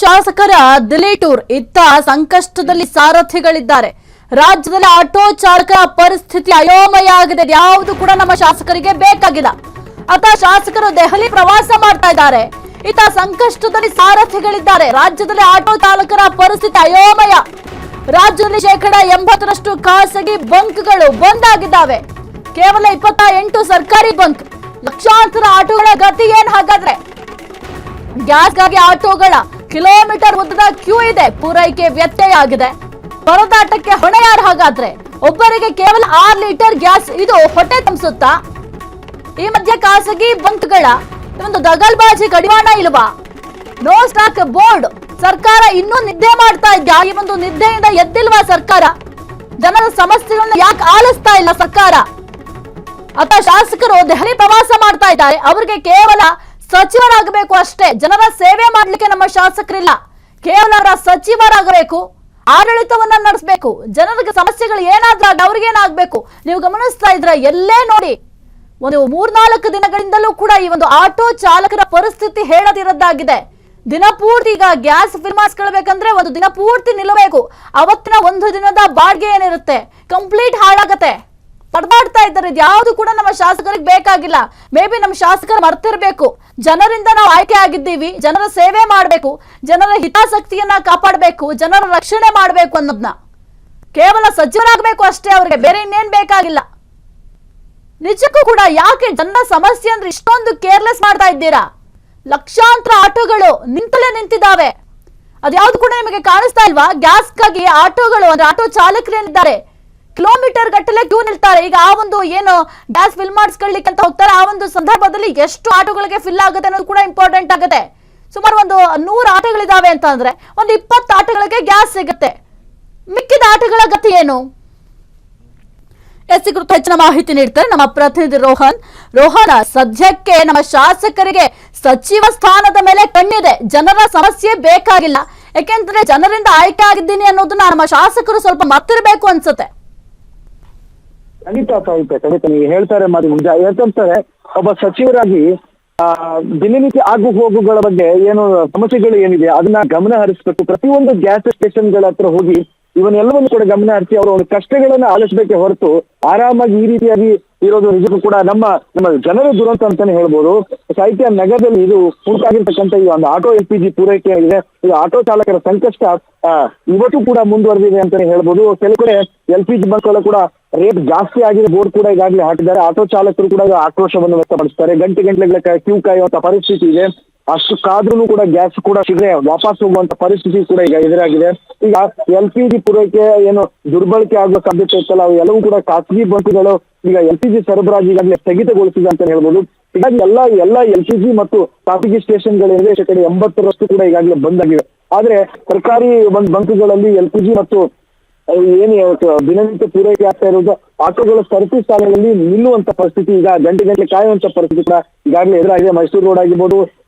ಶಾಸಕರ ದಿಲ್ಲಿ ಟೂರ್ ಇತ್ತ ಸಂಕಷ್ಟದಲ್ಲಿ ಸಾರಥಿಗಳಿದ್ದಾರೆ. ರಾಜ್ಯದಲ್ಲಿ ಆಟೋ ಚಾಲಕರ ಪರಿಸ್ಥಿತಿ ಅಯೋಮಯ ಆಗಿದೆ. ಯಾವುದು ಕೂಡ ನಮ್ಮ ಶಾಸಕರಿಗೆ ಬೇಕಾಗಿಲ್ಲ. ಅತ್ತ ಶಾಸಕರು ದೆಹಲಿ ಪ್ರವಾಸ ಮಾಡ್ತಾ ಇದ್ದಾರೆ. ಇತ್ತ ಸಂಕಷ್ಟದಲ್ಲಿ ಸಾರಥಿಗಳಿದ್ದಾರೆ. ರಾಜ್ಯದಲ್ಲಿ ಆಟೋ ಚಾಲಕರ ಪರಿಸ್ಥಿತಿ ಅಯೋಮಯ. ರಾಜ್ಯದಲ್ಲಿ 80% ಖಾಸಗಿ ಬಂಕ್ಗಳು ಬಂದ್ ಆಗಿದ್ದಾವೆ. ಕೇವಲ 28 ಸರ್ಕಾರಿ ಬಂಕ್. ಲಕ್ಷಾಂತರ ಆಟೋಗಳ ಗತಿ ಏನ್ ಹಾಗಾದ್ರೆ? ಗ್ಯಾಸ್ಗಾಗಿ ಆಟೋಗಳ ಕಿಲೋಮೀಟರ್ ಉದ್ದದ ಕ್ಯೂ ಇದೆ. ಪೂರೈಕೆ ವ್ಯತ್ಯಯ ಆಗಿದೆ. ಪರದಾಟಕ್ಕೆ ಹೊಣೆ ಯಾರು ಹಾಗಾದ್ರೆ? ಒಬ್ಬರಿಗೆ ಕೇವಲ 6 ಲೀಟರ್ ಗ್ಯಾಸ್ ಇದು ಹೊಟ್ಟೆ ತುಂಬಿಸುತ್ತಾ? ಈ ಮಧ್ಯೆ ಖಾಸಗಿ ಬಂಕ್ಗಳ ಒಂದು ದಗಲ್ಬಾಜಿ ಕಡಿವಾಣ ಇಲ್ವಾ? No stock board. ಸರ್ಕಾರ ಇನ್ನೂ ನಿದ್ದೆ ಮಾಡ್ತಾ ಇದ್ಯಾ? ಈ ಒಂದು ನಿದ್ದೆಯಿಂದ ಎದ್ದಿಲ್ವಾ ಸರ್ಕಾರ? ಜನರ ಸಮಸ್ಯೆಗಳನ್ನ ಯಾಕೆ ಆಲಿಸ್ತಾ ಇಲ್ಲ ಸರ್ಕಾರ? ಅತ್ತ ಶಾಸಕರು ದೆಹಲಿ ಪ್ರವಾಸ ಮಾಡ್ತಾ ಇದ್ದಾರೆ. ಅವರಿಗೆ ಕೇವಲ ಸಚಿವರಾಗಬೇಕು ಅಷ್ಟೇ. ಜನರ ಸೇವೆ ಮಾಡ್ಲಿಕ್ಕೆ ನಮ್ಮ ಶಾಸಕರಿಲ್ಲ. ಕೇವಲ ಅವರ ಸಚಿವರಾಗಬೇಕು, ಆಡಳಿತವನ್ನ ನಡೆಸಬೇಕು. ಜನರಿಗೆ ಸಮಸ್ಯೆಗಳು ಏನಾದ್ರೂ ಅವ್ರಿಗೇನಾಗ್ಬೇಕು? ನೀವು ಗಮನಿಸ್ತಾ ಇದ್ರ ಎಲ್ಲೇ ನೋಡಿ ಒಂದು 3-4 ದಿನಗಳಿಂದಲೂ ಕೂಡ ಈ ಒಂದು ಆಟೋ ಚಾಲಕರ ಪರಿಸ್ಥಿತಿ ಹೇಳದಿರದ್ದಾಗಿದೆ. ದಿನಪೂರ್ತಿ ಈಗ ಗ್ಯಾಸ್ ಫಿಲ್ ಮಾಡಿಸ್ಕೊಳ್ಬೇಕಂದ್ರೆ ಒಂದು ದಿನ ಪೂರ್ತಿ ನಿಲ್ಲಬೇಕು. ಅವತ್ತಿನ ಒಂದು ದಿನದ ಬಾಡಿಗೆ ಏನಿರುತ್ತೆ ಕಂಪ್ಲೀಟ್ ಹಾಳಾಗತ್ತೆ. ಪರದಾಡ್ತಾ ಇದ್ದಾರೆ. ಯಾವುದು ಕೂಡ ನಮ್ಮ ಶಾಸಕರಿಗೆ ಬೇಕಾಗಿಲ್ಲ. ಮೇ ಬಿ ನಮ್ಮ ಶಾಸಕರು ಮರ್ತಿರ್ಬೇಕು. ಜನರಿಂದ ನಾವು ಆಯ್ಕೆ ಆಗಿದ್ದೀವಿ, ಜನರ ಸೇವೆ ಮಾಡಬೇಕು, ಜನರ ಹಿತಾಸಕ್ತಿಯನ್ನ ಕಾಪಾಡಬೇಕು, ಜನರ ರಕ್ಷಣೆ ಮಾಡಬೇಕು ಅನ್ನೋದನ್ನ. ಕೇವಲ ಸಚಿವರಾಗಬೇಕು ಅಷ್ಟೇ ಅವ್ರಿಗೆ, ಬೇರೆ ಇನ್ನೇನ್ ಬೇಕಾಗಿಲ್ಲ. ನಿಜಕ್ಕೂ ಕೂಡ ಯಾಕೆ ಜನರ ಸಮಸ್ಯೆ ಅಂದ್ರೆ ಇಷ್ಟೊಂದು ಕೇರ್ಲೆಸ್ ಮಾಡ್ತಾ ಇದ್ದೀರಾ? ಲಕ್ಷಾಂತರ ಆಟೋಗಳು ನಿಂತಲೇ ನಿಂತಿದ್ದಾವೆ. ಅದ್ಯಾವ್ದು ಕೂಡ ನಿಮಗೆ ಕಾಣಿಸ್ತಾ ಇಲ್ವಾ? ಗ್ಯಾಸ್ಗಾಗಿ ಆಟೋಗಳು ಅಂದ್ರೆ ಆಟೋ ಚಾಲಕರೇನಿದ್ದಾರೆ ಕಿಲೋಮೀಟರ್ ಗಟ್ಟಲೆ ಕ್ಯೂ ನಿಲ್ತಾರೆ. ಈಗ ಆ ಒಂದು ಏನು ಗ್ಯಾಸ್ ಫಿಲ್ ಮಾಡಿಸ್ಕೊಳ್ಳಿಕ್ಕೆ ಅಂತ ಹೋಗ್ತಾರೆ, ಆ ಒಂದು ಸಂದರ್ಭದಲ್ಲಿ ಎಷ್ಟು ಆಟೋಗಳಿಗೆ ಫಿಲ್ ಆಗುತ್ತೆ ಅನ್ನೋದು ಕೂಡ ಇಂಪಾರ್ಟೆಂಟ್ ಆಗುತ್ತೆ. ಸುಮಾರು ಒಂದು 100 ಆಟೋಗಳಿದಾವೆ ಅಂತ ಅಂದ್ರೆ ಒಂದು 20 ಆಟೋಗಳಿಗೆ ಗ್ಯಾಸ್ ಸಿಗುತ್ತೆ. ಮಿಕ್ಕಿದ ಆಟೋಗಳ ಗತಿ ಏನು? ಎಸ್ ಕುರಿತು ಹೆಚ್ಚಿನ ಮಾಹಿತಿ ನೀಡ್ತಾರೆ ನಮ್ಮ ಪ್ರತಿನಿಧಿ ರೋಹನ್. ಸದ್ಯಕ್ಕೆ ನಮ್ಮ ಶಾಸಕರಿಗೆ ಸಚಿವ ಸ್ಥಾನದ ಮೇಲೆ ಕಣ್ಣಿದೆ. ಜನರ ಸಮಸ್ಯೆ ಬೇಕಾಗಿಲ್ಲ. ಯಾಕೆಂದ್ರೆ ಜನರಿಂದ ಆಯ್ಕೆ ಆಗಿದ್ದೀನಿ ಅನ್ನೋದನ್ನ ನಮ್ಮ ಶಾಸಕರು ಸ್ವಲ್ಪ ಮರ್ತಿರ್ಬೇಕು ಅನ್ಸುತ್ತೆ. ಖಂಡಿತ ನೀವು ಹೇಳ್ತಾರೆ ಮಾತು ನಿಜ. ಯಾಕಂತಾರೆ ಒಬ್ಬ ಸಚಿವರಾಗಿ ದಿನನಿತ್ಯ ಆಗು ಹೋಗುಗಳ ಬಗ್ಗೆ ಏನು ಸಮಸ್ಯೆಗಳು ಏನಿದೆ ಅದನ್ನ ಗಮನ ಹರಿಸಬೇಕು. ಪ್ರತಿಯೊಂದು ಗ್ಯಾಸ್ ಸ್ಟೇಷನ್ಗಳ ಹತ್ರ ಹೋಗಿ ಇವನ್ನೆಲ್ಲವನ್ನು ಕೂಡ ಗಮನ ಹರಿಸಿ ಅವರ ಒಂದು ಕಷ್ಟಗಳನ್ನ ಆಲಿಸಬೇಕೆ ಹೊರತು ಆರಾಮಾಗಿ ಈ ರೀತಿಯಾಗಿ ಇರೋದು ನಿಜಕ್ಕೂ ಕೂಡ ನಮ್ಮ ಜನರ ದುರಂತ ಅಂತಾನೆ ಹೇಳ್ಬೋದು. ಸಾಹಿತ್ಯ ನಗರದಲ್ಲಿ ಇದು ಉಂಟಾಗಿರ್ತಕ್ಕಂಥ ಈ ಒಂದು ಆಟೋ LPG ಪೂರೈಕೆ ಆಗಿದೆ. ಈ ಆಟೋ ಚಾಲಕರ ಸಂಕಷ್ಟ ಇವತ್ತು ಕೂಡ ಮುಂದುವರೆದಿದೆ ಅಂತಾನೆ ಹೇಳ್ಬೋದು. ಕೆಲವು ಕಡೆ LPG ಬಂಕ್ಗಳು ಕೂಡ ರೇಟ್ ಜಾಸ್ತಿ ಆಗಿದೆ ಬೋರ್ಡ್ ಕೂಡ ಈಗಾಗಲೇ ಹಾಕಿದ್ದಾರೆ. ಆಟೋ ಚಾಲಕರು ಕೂಡ ಆಕ್ರೋಶವನ್ನು ವ್ಯಕ್ತಪಡಿಸ್ತಾರೆ. ಗಂಟೆಗಟ್ಟಲೆ ಕ್ಯೂ ಕಾಯುವಂತ ಪರಿಸ್ಥಿತಿ ಇದೆ. ಅಷ್ಟು ಕಾದ್ರೂ ಕೂಡ ಗ್ಯಾಸ್ ಕೂಡ ಸಿಗದೆ ವಾಪಸ್ ಹೋಗುವಂತ ಪರಿಸ್ಥಿತಿ ಕೂಡ ಈಗ ಎದುರಾಗಿದೆ. ಈಗ LPG ಪೂರೈಕೆ ಏನು ದುರ್ಬಳಕೆ ಆಗುವ ಸಾಧ್ಯತೆ ಇತ್ತಲ್ಲ, ಅವು ಎಲ್ಲವೂ ಕೂಡ ಖಾಸಗಿ ಬಂಕ್ಗಳು ಈಗ LPG ಸರಬರಾಜು ಈಗಾಗಲೇ ಸ್ಥಗಿತಗೊಳಿಸಿದೆ ಅಂತ ಹೇಳ್ಬೋದು. ಹೀಗಾಗಿ ಎಲ್ಲ LPG ಮತ್ತು ಖಾಸಗಿ ಸ್ಟೇಷನ್ಗಳಿವೆ 80% ಕೂಡ ಈಗಾಗಲೇ ಬಂದ್ ಆಗಿವೆ. ಆದ್ರೆ ಸರ್ಕಾರಿ ಬಂಕ್ಗಳಲ್ಲಿ LPG ಮತ್ತು ಏನು ದಿನನಿತ್ಯ ಪೂರೈಕೆ ಆಗ್ತಾ ಇರೋದು ಆಟೋಗಳ ಸರತಿ ಸ್ಥಾನಗಳಲ್ಲಿ ನಿಲ್ಲುವಂತ ಪರಿಸ್ಥಿತಿ, ಈಗ ಗಂಟೆ ಕಾಯುವಂತ ಪರಿಸ್ಥಿತಿ ಕೂಡ ಈಗಾಗಲೇ ಎದುರಾಗಿದೆ. ಮೈಸೂರು ರೋಡ್ ಆಗಿರ್ಬೋದು,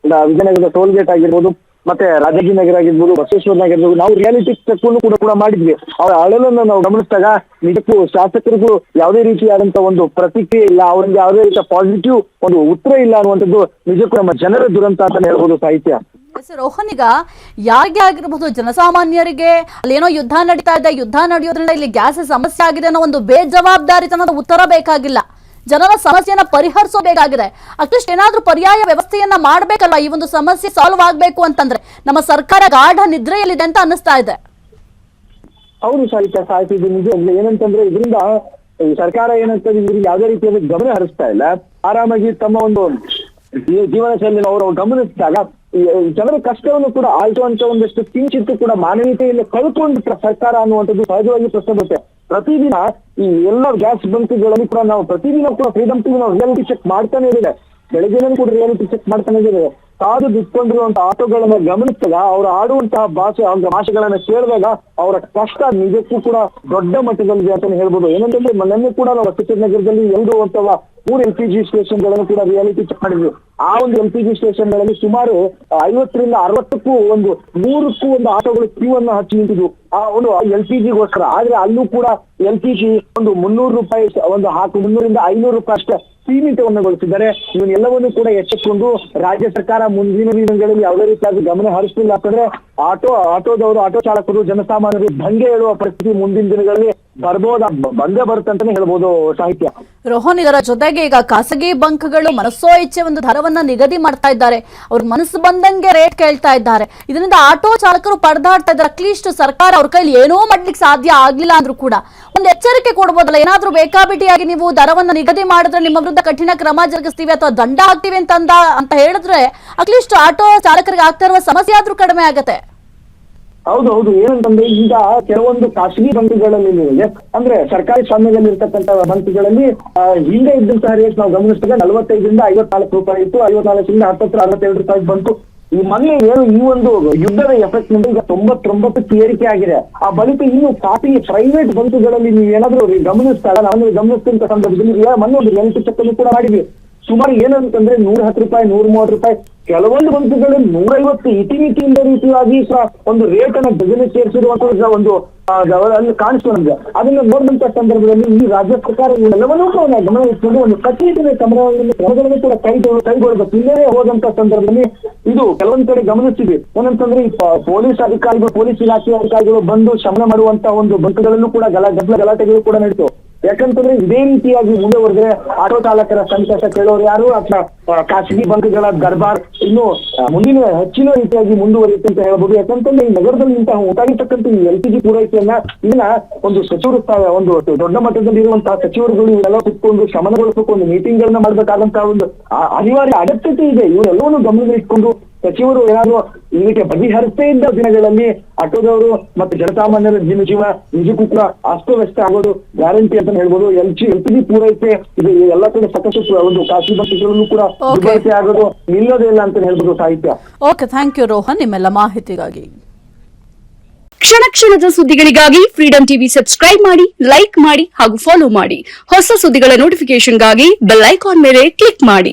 ವಿಜಯನಗರದ ಟೋಲ್ ಗೇಟ್ ಆಗಿರ್ಬೋದು, ಮತ್ತೆ ರಾಜಾಜಿನಗರ ಆಗಿರ್ಬೋದು, ಬಸವೇಶ್ವರ ನಗರ ಆಗಿರ್ಬೋದು, ನಾವು ರಿಯಾಲಿಟಿ ಚೆಕ್ ಕೂಡ ಮಾಡಿದ್ವಿ. ಅವರ ಅಳಲನ್ನು ನಾವು ಗಮನಿಸಿದಾಗ ನಿಜಕ್ಕೂ ಶಾಸಕರಿಗೂ ಯಾವುದೇ ರೀತಿಯಾದಂತ ಒಂದು ಪ್ರತಿಕ್ರಿಯೆ ಇಲ್ಲ, ಅವರಿಗೆ ಯಾವುದೇ ರೀತಿಯ ಪಾಸಿಟಿವ್ ಒಂದು ಉತ್ತರ ಇಲ್ಲ ಅನ್ನುವಂಥದ್ದು ನಿಜಕ್ಕೂ ನಮ್ಮ ಜನರ ದುರಂತ ಅಂತಾನೆ ಹೇಳ್ಬೋದು. ಸಾಹಿತ್ಯ ರೋಹನ್, ಈಗ ಯಾರಿಗೆ ಆಗಿರಬಹುದು, ಜನಸಾಮಾನ್ಯರಿಗೆ ಅಲ್ಲೇನೋ ಯುದ್ಧ ನಡೀತಾ ಇದೆ, ಯುದ್ಧ ನಡೆಯೋದ್ರಿಂದ ಇಲ್ಲಿ ಗ್ಯಾಸ್ ಸಮಸ್ಯೆ ಆಗಿದೆ ಅನ್ನೋ ಒಂದು ಬೇಜವಾಬ್ದಾರಿತನದ ಉತ್ತರ ಬೇಕಾಗಿಲ್ಲ. ಜನರ ಸಮಸ್ಯೆಯನ್ನ ಪರಿಹರಿಸಬೇಕಾಗಿದೆ. ಅಟ್ಲೀಸ್ಟ್ ಏನಾದ್ರೂ ಪರ್ಯಾಯ ವ್ಯವಸ್ಥೆಯನ್ನ ಮಾಡ್ಬೇಕಲ್ವಾ? ಈ ಒಂದು ಸಮಸ್ಯೆ ಸಾಲ್ವ್ ಆಗ್ಬೇಕು ಅಂತಂದ್ರೆ ನಮ್ಮ ಸರ್ಕಾರ ಗಾಢ ನಿದ್ರೆಯಲ್ಲಿದೆ ಅಂತ ಅನ್ನಿಸ್ತಾ ಇದೆ. ಹೌದು ಸಾಹಿತ್ಯ ಇದು ನಿಜ. ಏನಂತಂದ್ರೆ ಇದರಿಂದ ಸರ್ಕಾರ ಏನಂತ ಇದ್ರಿಗೆ ಯಾವುದೇ ರೀತಿಯಲ್ಲಿ ಗಮನ ಹರಿಸ್ತಾ ಇಲ್ಲ. ಆರಾಮಾಗಿ ತಮ್ಮ ಒಂದು ಜೀವನ ಶೈಲಿಯನ್ನು ಅವರು ಗಮನಿಸಿದಾಗ ಜನರ ಕಷ್ಟವನ್ನು ಕೂಡ ಆಳ್ಸುವಂತ ಒಂದಷ್ಟು ಕಿಂಚಿತ್ತು ಕೂಡ ಮಾನವೀಯತೆಯಲ್ಲಿ ಕಳ್ಕೊಂಡು ಸರ್ಕಾರ ಅನ್ನುವಂಥದ್ದು ಸಹಜವಾಗಿ ಪ್ರಶ್ನೆ ಬರುತ್ತೆ. ಪ್ರತಿದಿನ ಈ ಎಲ್ಲ ಗ್ಯಾಸ್ ಬಂಕ್ಗಳಲ್ಲಿ ಕೂಡ ನಾವು ಪ್ರತಿದಿನ ಕೂಡ ಫ್ರೀಡಮ್ ಟಿವಿ ನಾವು ರಿಯಾಲಿಟಿ ಚೆಕ್ ಮಾಡ್ತಾನೆ ಇದ್ದೇವೆ. ಬೆಳಗ್ಗೆನೂ ಕೂಡ ರಿಯಾಲಿಟಿ ಚೆಕ್ ಮಾಡ್ತಾನೆ ಇದ್ದೇವೆ. ಕಾದು ಬಿಟ್ಕೊಂಡಿರುವಂತ ಆಟೋಗಳನ್ನ ಗಮನಿಸಿದಾಗ ಅವರು ಆಡುವಂತಹ ಭಾಷೆಗಳನ್ನ ಕೇಳಿದಾಗ ಅವರ ಕಷ್ಟ ನಿಜಕ್ಕೂ ಕೂಡ ದೊಡ್ಡ ಮಟ್ಟದಲ್ಲಿದೆ ಅಂತಾನೆ ಹೇಳ್ಬೋದು. ಏನಂತಂದ್ರೆ ಮೊನ್ನೆ ಕೂಡ ನಾವು ನಗರದಲ್ಲಿ 3 LPG ಸ್ಟೇಷನ್ಗಳನ್ನು ಕೂಡ ರಿಯಾಲಿಟಿ ಚೆಕ್ ಮಾಡಿದ್ವಿ. ಆ ಒಂದು LPG ಸ್ಟೇಷನ್ಗಳಲ್ಲಿ ಸುಮಾರು 50ರಿಂದ 60ಕ್ಕೂ 100ಕ್ಕೂ ಆಟೋಗಳು ಕ್ಯೂ ಅನ್ನು ಹಚ್ಚಿ ನಿಂತಿದ್ವು ಆ ಒಂದು LPGಗೋಸ್ಕರ. ಆದ್ರೆ ಅಲ್ಲೂ ಕೂಡ LPG ಒಂದು 300 ರೂಪಾಯಿ ಒಂದು 300ರಿಂದ 500 ರೂಪಾಯಿ ಅಷ್ಟೇ ಸೀಮಿತವನ್ನುಗೊಳಿಸಿದ್ದಾರೆ. ಇವನ್ನೆಲ್ಲವನ್ನೂ ಕೂಡ ಎಚ್ಚೆತ್ತುಕೊಂಡು ರಾಜ್ಯ ಸರ್ಕಾರ ಮುಂದಿನ ದಿನಗಳಲ್ಲಿ ಯಾವುದೇ ರೀತಿಯಾಗಿ ಗಮನ ಹರಿಸಲಿಲ್ಲ ಅಂತಂದ್ರೆ ಆಟೋ ಚಾಲಕರು ಜನಸಾಮಾನ್ಯರು ದಂಗೆ ಹೇಳುವ ಪರಿಸ್ಥಿತಿ ಮುಂದಿನ ದಿನಗಳಲ್ಲಿ ಬಂದೇ ಬರುತ್ತೆ ಅಂತಾನೆ ಹೇಳ್ಬೋದು ಸಾಹಿತ್ಯ. ರೋಹನ್, ಇದರ ಜೊತೆಗೆ ಈಗ ಖಾಸಗಿ ಬಂಕ್ಗಳು ಮನಸ್ಸೋ ಇಚ್ಛೆ ಒಂದು ದರವನ್ನ ನಿಗದಿ ಮಾಡ್ತಾ ಇದ್ದಾರೆ. ಅವ್ರ ಮನಸ್ಸು ಬಂದಂಗೆ ರೇಟ್ ಕೇಳ್ತಾ ಇದ್ದಾರೆ. ಇದರಿಂದ ಆಟೋ ಚಾಲಕರು ಪರದಾಡ್ತಾ ಇದ್ದಾರೆ. ಅಟ್ಲೀಸ್ಟ್ ಸರ್ಕಾರ ಅವ್ರ ಕೈಲಿ ಏನೋ ಮಾಡ್ಲಿಕ್ಕೆ ಸಾಧ್ಯ ಆಗ್ಲಿಲ್ಲ ಅಂದ್ರೂ ಕೂಡ ಒಂದು ಎಚ್ಚರಿಕೆ ಕೊಡ್ಬೋದಲ್ಲ, ಏನಾದ್ರೂ ಬೇಕಾಬಿಟ್ಟಿಯಾಗಿ ನೀವು ದರವನ್ನ ನಿಗದಿ ಮಾಡಿದ್ರೆ ನಿಮ್ಮ ವಿರುದ್ಧ ಕಠಿಣ ಕ್ರಮ ಜರುಗಿಸ್ತೀವಿ ಅಥವಾ ದಂಡ ಹಾಕ್ತೀವಿ ಅಂತ ಹೇಳಿದ್ರೆ ಅಟ್ಲೀಸ್ಟ್ ಆಟೋ ಚಾಲಕರಿಗೆ ಆಗ್ತಾ ಇರುವ ಸಮಸ್ಯೆ ಆದ್ರೂ ಕಡಿಮೆ ಆಗತ್ತೆ. ಹೌದು ಏನಂತಂದ್ರೆ ಈಗ ಕೆಲವೊಂದು ಖಾಸಗಿ ಬಂಕ್ಗಳಲ್ಲಿ ಅಂದ್ರೆ ಸರ್ಕಾರಿ ಸ್ವಾಮ್ಯದಲ್ಲಿ ಇರ್ತಕ್ಕಂಥ ಬಂಕ್ಗಳಲ್ಲಿ ಹಿಂದೆ ಇದ್ದಂತಹ ರೇಟ್ ನಾವು ಗಮನಿಸಿದಾಗ 45ರಿಂದ 54 ರೂಪಾಯಿ ಇತ್ತು. 54ರಿಂದ 62 ರೂಪಾಯಿ ಬಂತು. ಈ ಮೊನ್ನೆ ಈ ಒಂದು ಯುದ್ಧದ ಎಫೆಕ್ಟ್ ನಿಂದ ಈಗ 99 ಏರಿಕೆ ಆಗಿದೆ. ಆ ಬಳಿಕ ಇನ್ನು ಖಾಸಗಿ ಪ್ರೈವೇಟ್ ಬಂಕ್ಗಳಲ್ಲಿ ನೀವು ಏನಾದ್ರೂ ಗಮನಿಸ್ತಾರ, ನಾವು ಗಮನಿಸಿದಂತ ಸಂದರ್ಭದಲ್ಲಿ ಮೊನ್ನೆ ಒಂದು ಹೆಲ್ತ್ ಚೆಕ್ ಅನ್ನು ಕೂಡ ಮಾಡಿದ್ವಿ. ಸುಮಾರು ಏನಂತಂದ್ರೆ 110 ರೂಪಾಯಿ 130 ರೂಪಾಯಿ, ಕೆಲವೊಂದು ಬಂಕ್ಗಳು 150 ಇತಿಮಿತಿಯಿಂದ ರೀತಿಯಾಗಿ ಒಂದು ರೇಟ್ ಅನ್ನ ಗಗನಕ್ಕೆ ಸೇರಿಸಿರುವಂತಹ ಒಂದು ಅಲ್ಲಿ ಕಾಣಿಸ್ತು ನಮ್ಗೆ. ಅದನ್ನ ನೋಡಿದಂತ ಸಂದರ್ಭದಲ್ಲಿ ಈ ರಾಜ್ಯ ಸರ್ಕಾರ ಎಲ್ಲವನ್ನೂ ಕೂಡ ಗಮನ ಇಟ್ಕೊಂಡು ಒಂದು ಕಟ್ಟುನಿಟ್ಟಿನ ಕ್ರಮಗಳನ್ನು ಕೂಡ ಕೈಗೊಳ್ಳಬೇಕು. ಇಲ್ಲೇ ಹೋದಂತ ಸಂದರ್ಭದಲ್ಲಿ ಇದು ಕೆಲವೊಂದ್ ಕಡೆ ಗಮನಿಸ್ತೀವಿ. ಏನಂತಂದ್ರೆ ಈ ಪೊಲೀಸ್ ಅಧಿಕಾರಿಗಳು, ಪೊಲೀಸ್ ಇಲಾಖೆ ಅಧಿಕಾರಿಗಳು ಬಂದು ಶಮನ ಮಾಡುವಂತ ಒಂದು ಬಂಕ್ಗಳನ್ನು ಕೂಡ ಗಲಾಟೆಗಳು ಕೂಡ ನಡೀತು. ಯಾಕಂತಂದ್ರೆ ಇದೇ ರೀತಿಯಾಗಿ ಮುಂದೆ ಹೋದ್ರೆ ಆಟೋ ಚಾಲಕರ ಸಂಕಷ್ಟ ಕೇಳೋರು ಯಾರು ಅಥವಾ ಖಾಸಗಿ ಬಂಕ್ಗಳ ದರ್ಬಾರ್ ಇನ್ನು ಮುಂದಿನ ಹೆಚ್ಚಿನ ರೀತಿಯಾಗಿ ಮುಂದುವರಿಯುತ್ತೆ ಅಂತ ಹೇಳ್ಬೋದು. ಯಾಕಂತಂದ್ರೆ ಈ ನಗರದಲ್ಲಿ ಇಂತಹ ಉಂಟಾಗಿರ್ತಕ್ಕಂಥ ಈ LPG ಪೂರೈಕೆಯನ್ನ ಇದನ್ನ ಒಂದು ಸಚಿವರು, ಒಂದು ದೊಡ್ಡ ಮಟ್ಟದಲ್ಲಿ ಇರುವಂತಹ ಸಚಿವರುಗಳು ಇವರೆಲ್ಲ ಕುತ್ಕೊಂಡು ಶಮನಗೊಳಿಸಬೇಕು, ಒಂದು ಮೀಟಿಂಗ್ ಗಳನ್ನ ಮಾಡ್ಬೇಕಾದಂತಹ ಒಂದು ಅನಿವಾರ್ಯ ಅಗತ್ಯತೆ ಇದೆ. ಇವರೆಲ್ಲವನ್ನು ಗಮನದಲ್ಲಿಟ್ಕೊಂಡು ಸಚಿವರು ಏನಾದ್ರು ಇದಕ್ಕೆ ಬಗೆಹರಿಸದೇ ಇದ್ದ ದಿನಗಳಲ್ಲಿ ಆಟೋದವರು ಮತ್ತು ಜನಸಾಮಾನ್ಯರ ಜೀವ ನಿಜಕ್ಕೂ ಕೂಡ ಅಸ್ತವ್ಯಸ್ತ ಆಗೋದು ಗ್ಯಾರಂಟಿ ಅಂತ ಹೇಳ್ಬೋದು. LPG ಪೂರೈಕೆ ಇದು ಎಲ್ಲ ಕಡೆ ಸಾಕಷ್ಟು ಒಂದು ಖಾಸಗಿ ಬಂಕ್ಗಳಲ್ಲೂ ಕೂಡ ದುರ್ಬಳಕೆ ಆಗೋದು ನಿಲ್ಲೋದೇ ಇಲ್ಲ ಅಂತ ಹೇಳ್ಬೋದು ಸಾಹಿತ್ಯ. ಓಕೆ, ಥ್ಯಾಂಕ್ ಯು ರೋಹನ್ ನಿಮ್ಮೆಲ್ಲ ಮಾಹಿತಿಗಾಗಿ. ಕ್ಷಣ ಕ್ಷಣದ ಸುದ್ದಿಗಳಿಗಾಗಿ ಫ್ರೀಡಂ ಟಿವಿ ಸಬ್ಸ್ಕ್ರೈಬ್ ಮಾಡಿ, ಲೈಕ್ ಮಾಡಿ ಹಾಗೂ ಫಾಲೋ ಮಾಡಿ. ಹೊಸ ಸುದ್ದಿಗಳ ನೋಟಿಫಿಕೇಶನ್ಗಾಗಿ ಬೆಲ್ ಐಕಾನ್ ಮೇಲೆ ಕ್ಲಿಕ್ ಮಾಡಿ.